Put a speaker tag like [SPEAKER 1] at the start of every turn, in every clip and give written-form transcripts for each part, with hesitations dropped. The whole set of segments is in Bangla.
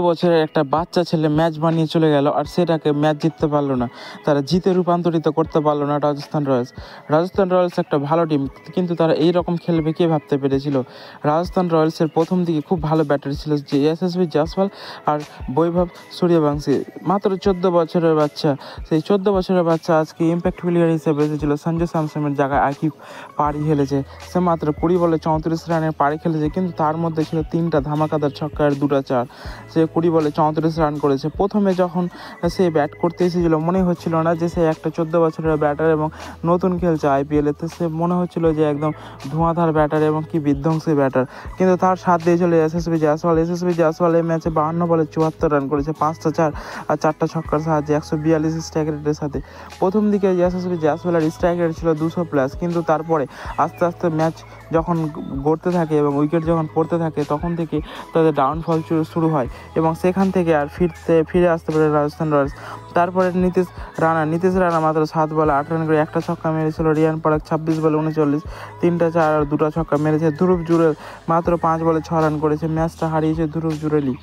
[SPEAKER 1] বছরের একটা বাচ্চা ছেলে ম্যাচ বানিয়ে চলে গেল, আর সেটাকে ম্যাচ জিততে পারলো না, তারা জিতে রূপান্তরিত করতে পারলো না রাজস্থান রয়্যালস একটা ভালো টিম, কিন্তু তারা এই রকম খেলবে কে ভাবতে পেরেছিল। রাজস্থান রয়্যালসের প্রথম দিকে খুব ভালো ব্যাটার ছিল যে যশস্বী জয়সওয়াল আর বৈভব সূর্যবংশী। মাত্র 14 বছরের বাচ্চা, সেই 14 বছরের বাচ্চা আজকে ইম্প্যাক্ট প্লেয়ার হিসেবে এসেছিল সঞ্জু স্যামসনের জায়গায় আকিব পাড়ি খেলেছে। সে মাত্র 20 বলে 34 রানের পাড়ি খেলেছে, কিন্তু তার মধ্যে ছিল 3টা ধামাকাদার ছক্কা আর 2টা চার। সে 20 বলে 34 রান করেছে। প্রথমে যখন সে ব্যাট করতে এসেছিল মনে হচ্ছিল না যে সে একটা 14 বছরের ব্যাটার এবং নতুন খেলছে আইপিএলে, তো সে মনে হচ্ছিল যে একদম ধোঁয়াধার ব্যাটার এবং কি বিধ্বংসী ব্যাটার, কিন্তু তার সাথ দিয়েছিল যশস্বী জয়সওয়াল। এই ম্যাচে 52 বলে 74 রান করেছে, 5টা চার আর 4টা ছক্কার সাহায্যে 142 স্ট্রাইক রেটের সাথে। প্রথম দিকে যশস্বী জয়সওয়ালের স্ট্রাইক রেট ছিল 200+, কিন্তু তারপরে আস্তে আস্তে ম্যাচ যখন গড়তে থাকে এবং উইকেট যখন পড়তে থাকে তখন থেকে তাদের ডাউনফল শুরু হয় এবং সেখান থেকে আর ফিরে আসতে পারে রাজস্থান রয়্যালস। তারপরে নীতিশ রানা মাত্র 7 বলে 8 রান করে একটা ছক্কা মেরেছিল। রিয়ান পরাগ 26 বলে 39, 3টা চার আর 2টা ছক্কা মেরেছে। ধ্রুব জুরেল মাত্র 5 বলে 6 রান করেছে, ম্যাচটা হারিয়েছে ধ্রুব জুরেলই।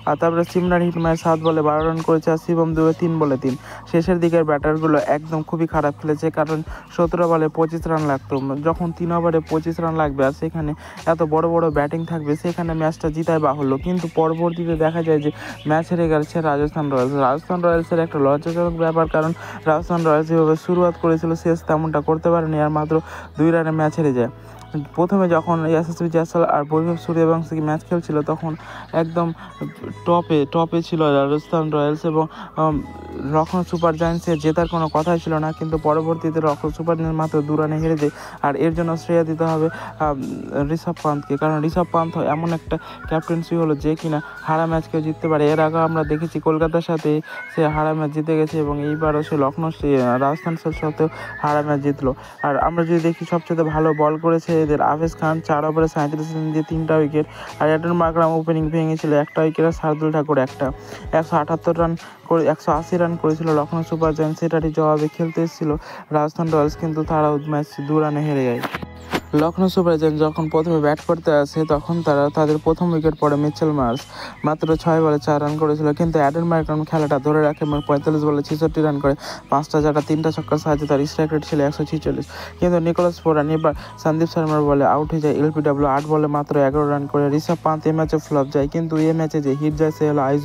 [SPEAKER 1] আর তারপরে সিমরান হিটমায়ার 7 বলে 12 রান করেছে, আর শিবম দুবে 3 বলে 3। শেষের দিকের ব্যাটারগুলো একদম খুবই খারাপ খেলেছে, কারণ 17 বলে 25 রান লাগতো। যখন 3 ওভারে 25 রান লাগবে আর সেখানে এত বড় বড় ব্যাটিং থাকবে, সেখানে ম্যাচটা জিতাই বাহুল্য, কিন্তু পরবর্তীতে দেখা যায় যে ম্যাচ হেরে গেছে রাজস্থান রয়্যালসের একটা লজ্জাজনক ব্যাপার, কারণ রাজস্থান রয়্যালস যেভাবে শুরুয়াত করেছিল শেষ তেমনটা করতে পারেনি আর মাত্র 2 রানে ম্যাচ হেরে যায়। প্রথমে যখন যশস্বী জয়সওয়াল আর বৈভব সূর্যবংশী ম্যাচ খেলছিল তখন একদম টপে ছিল রাজস্থান রয়্যালস এবং লখনৌ সুপার জায়ান্টসের জেতার কোনো কথাই ছিল না, কিন্তু পরবর্তীতে লখনৌ সুপার জায়ান্টস মাত্র 2 রানে হেরে যায়। আর এর জন্য শ্রেয় দিতে হবে ঋষভ পান্তকে, কারণ ঋষভ পান্ত এমন একটা ক্যাপ্টেন্সি হলো যে কিনা হারা ম্যাচকেও জিততে পারে। এর আগে আমরা দেখেছি কলকাতার সাথে সে হারা ম্যাচ জিতে গেছে এবং এইবারও সে রাজস্থানের সাথেও হারা ম্যাচ জিতলো। আর আমরা যদি দেখি সবচেয়ে ভালো বল করেছে এদের আফেজ খান, 4 ওভারে 37 রান দিয়ে 3টা উইকেট। আর অ্যাডন মার্করাম ওপেনিং ভেঙেছিল 1টা উইকেট, আর শার্দুল ঠাকুর 1টা। 180 রান করেছিল লখনৌ সুপার জায়ান্টস, সেটারই জবাবে খেলতে এসেছিল রাজস্থান রয়্যালস, কিন্তু তারাও ম্যাচ 2 রানে হেরে যায়। লখনৌ সুপার জায়ান্টস যখন প্রথমে ব্যাট করতে আসে তখন তাদের প্রথম উইকেট পড়ে মিচেল মার্শ, মাত্র 6 বলে 4 রান করেছিল, কিন্তু অ্যাডেন মার্করাম খেলাটা ধরে রাখে এবং 45 বলে 66 রান করে, 5টা চারটা 3টা ছক্কার সাহায্যে তার স্ট্রাইক রেট ছিল 146। কিন্তু নিকোলাস পুরান এবার সন্দীপ শর্মার বলে আউট হয়ে যায়। এলবিডব্লিউ 8 বলে মাত্র 11 রান করে। ঋষভ পান্ত এই ম্যাচে ফ্লপ যায়, কিন্তু এই ম্যাচে যে হিট যায় সে হলো আয়ুষ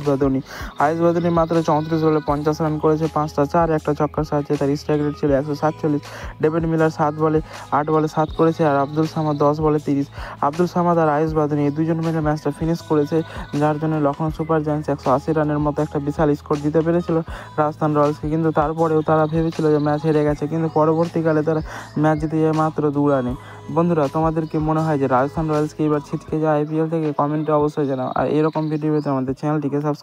[SPEAKER 1] বাদনী মাত্র 34 বলে 50 রান করেছে, 5টা চার একটা ছক্কার সাহায্যে তার স্ট্রাইক রেট ছিল 147। ডেভিড মিলার 8 বলে 7 করেছে, আর আব্দুল সামাদ 10 বলে 30। আব্দুল সামাদ আর আয়ুষ বাদনী এই দুজন মিলে ম্যাচটা ফিনিশ করেছে, যার জন্য লখনৌ সুপার জায়ান্টস 180 রানের মতো একটা বিশাল স্কোর দিতে পেরেছিল রাজস্থান রয়্যালসকে, কিন্তু তারপরেও তারা ভেবেছিল যে ম্যাচ হেরে গেছে, কিন্তু পরবর্তীকালে তারা ম্যাচ জিতে যায় মাত্র 2 রানে। বন্ধুরা, তোমাদের কি মনে হয় যে রাজস্থান রয়্যালসকে এবার ছিটকে যায় আইপিএল থেকে? কমেন্টে অবশ্যই জানাও। আর এরকম ভিডিও পেতে আমাদের চ্যানেলটিকে সাবস্ক্রাইব